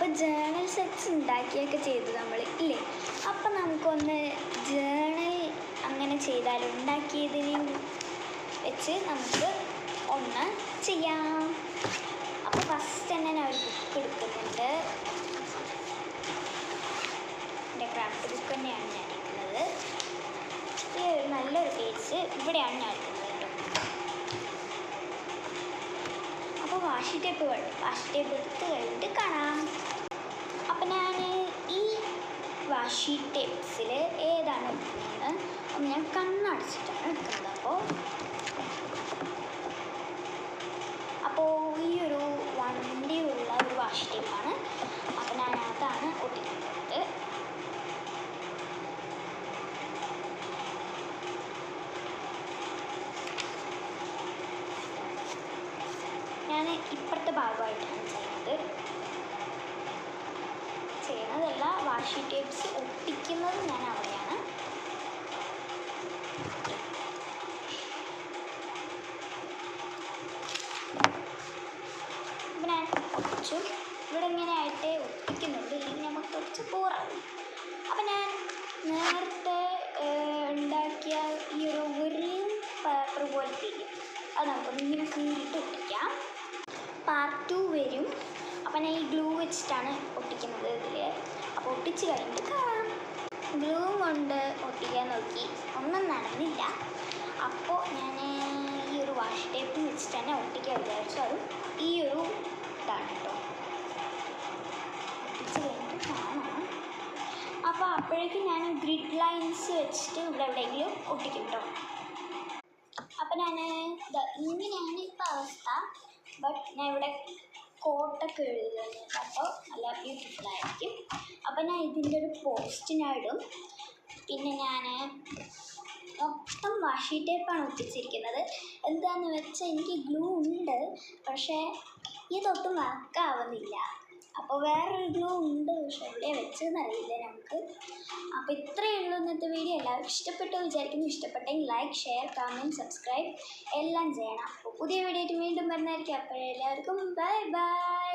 അപ്പോൾ journal sets ഉണ്ടാക്കിയൊക്കെ ചെയ്തു നമ്മൾ ഇല്ലേ. അപ്പം നമുക്കൊന്ന് ജേണൽ അങ്ങനെ ചെയ്താൽ ഉണ്ടാക്കിയതിന് വെച്ച് നമുക്ക് ഒന്ന് ചെയ്യാം. അപ്പോൾ ഫസ്റ്റ് തന്നെ ഞാൻ ഒരു ബുക്ക് എടുക്കുന്നുണ്ട്. എൻ്റെ ക്രാഫ്റ്റ് ബുക്ക് തന്നെയാണ് ഞാൻ എടുക്കുന്നത്. ഈ നല്ലൊരു പേജ് ഇവിടെയാണ് ഞാൻ എടുക്കുന്നത് കേട്ടോ. അപ്പോൾ വാഷി ടേപ്പ് എടുത്ത് കഴിഞ്ഞിട്ട് കാണാം. അപ്പം ഞാൻ ഈ വാഷി ടേപ്സിൽ ഏതാണ് എടുക്കുന്നത് അപ്പം ഞാൻ കണ്ണടച്ചിട്ടാണ് എടുക്കുന്നത്. അപ്പോൾ ഈ ഒരു വണ്ടിയുള്ള ഒരു വാഷി ടേപ്പാണ്. അപ്പം ഞാൻ അതാണ് ഒട്ടിക്കുന്നത്. ഞാൻ ഇപ്പുറത്തെ ഭാഗമായിട്ടാണ് ചെയ്യുന്നതല്ല, വാഷി ടേപ്സ് ഒട്ടിക്കുന്നത് ഞാൻ അവിടെയാണ്. അപ്പം ഞാൻ ഒട്ടിച്ചു. ഇവിടെ ഇങ്ങനെയായിട്ട് ഒട്ടിക്കുന്നുണ്ട്, ഇല്ലെങ്കിൽ നമുക്ക് കുറച്ച് ബോറാവും. അപ്പം ഞാൻ നേരത്തെ ഉണ്ടാക്കിയ ഈ ഒരു ഗ്രീൻ പേപ്പർ പോലത്തെ അത് നമുക്കൊന്ന് ഇങ്ങനെ കീറിയിട്ട് ഒട്ടിക്കാം. പാർട്ട് 2 വരും. അപ്പം ഞാൻ ഈ ഗ്ലൂ വെച്ചിട്ടാണ് ഒട്ടിക്കുന്നത് ഇതിൽ. അപ്പോൾ ഒട്ടിച്ച് കഴിഞ്ഞിട്ട് കാണാം. ഗ്ലൂ കൊണ്ട് ഒട്ടിക്കാൻ നോക്കി, ഒന്നും നടന്നില്ല. അപ്പോൾ ഞാൻ ഈ ഒരു വാഷ് ടേപ്പ് വെച്ചിട്ട് തന്നെ ഒട്ടിക്കാൻ വിചാരിച്ചു. അതും ഈ ഒരു ഇതാണ് കേട്ടോ. ഒട്ടിച്ച് കഴിഞ്ഞിട്ട് കാണാം. അപ്പോൾ അപ്പോഴേക്കും ഞാൻ ഗ്രിഡ് ലൈൻസ് വെച്ചിട്ട് ഇവിടെ എവിടെയെങ്കിലും ഒട്ടിക്കും കേട്ടോ. അപ്പം ഞാൻ ഇങ്ങനെയാണ് ഇപ്പം അവസ്ഥ. ബട്ട് ഞാൻ ഇവിടെ കോട്ടൊക്കെ എഴുതുന്നുണ്ട്. അപ്പോൾ നല്ല ബ്യൂട്ടിഫുള്ളായിരിക്കും. അപ്പം ഞാൻ ഇതിൻ്റെ ഒരു പോസ്റ്റ് ഞാൻ ഇടും. പിന്നെ ഞാൻ മൊത്തം വാഷി ടേപ്പാണ് ഒട്ടിച്ചിരിക്കുന്നത്. എന്താണെന്ന് വെച്ചാൽ എനിക്ക് ഗ്ലൂ ഉണ്ട്, പക്ഷേ ഇതൊട്ടും വർക്കാവുന്നില്ല. അപ്പോൾ വേറൊരു ഗ്ലൂ ഉണ്ട്, പക്ഷെ എവിടെയാണ് വെച്ചതെന്നറിയില്ല നമുക്ക്. അപ്പോൾ ഇത്രയേ ഉള്ളൂ ഇന്നത്തെ വീഡിയോ. എല്ലാവർക്കും ഇഷ്ടപ്പെട്ടു വിചാരിക്കുന്നു. ഇഷ്ടപ്പെട്ടെങ്കിൽ ലൈക്ക്, ഷെയർ, കമൻറ്റ്, സബ്സ്ക്രൈബ് എല്ലാം ചെയ്യണം. അപ്പോൾ പുതിയ വീഡിയോ ആയിട്ട് വീണ്ടും വരുന്നതായിരിക്കും. അപ്പോൾ എല്ലാവർക്കും ബൈ ബൈ.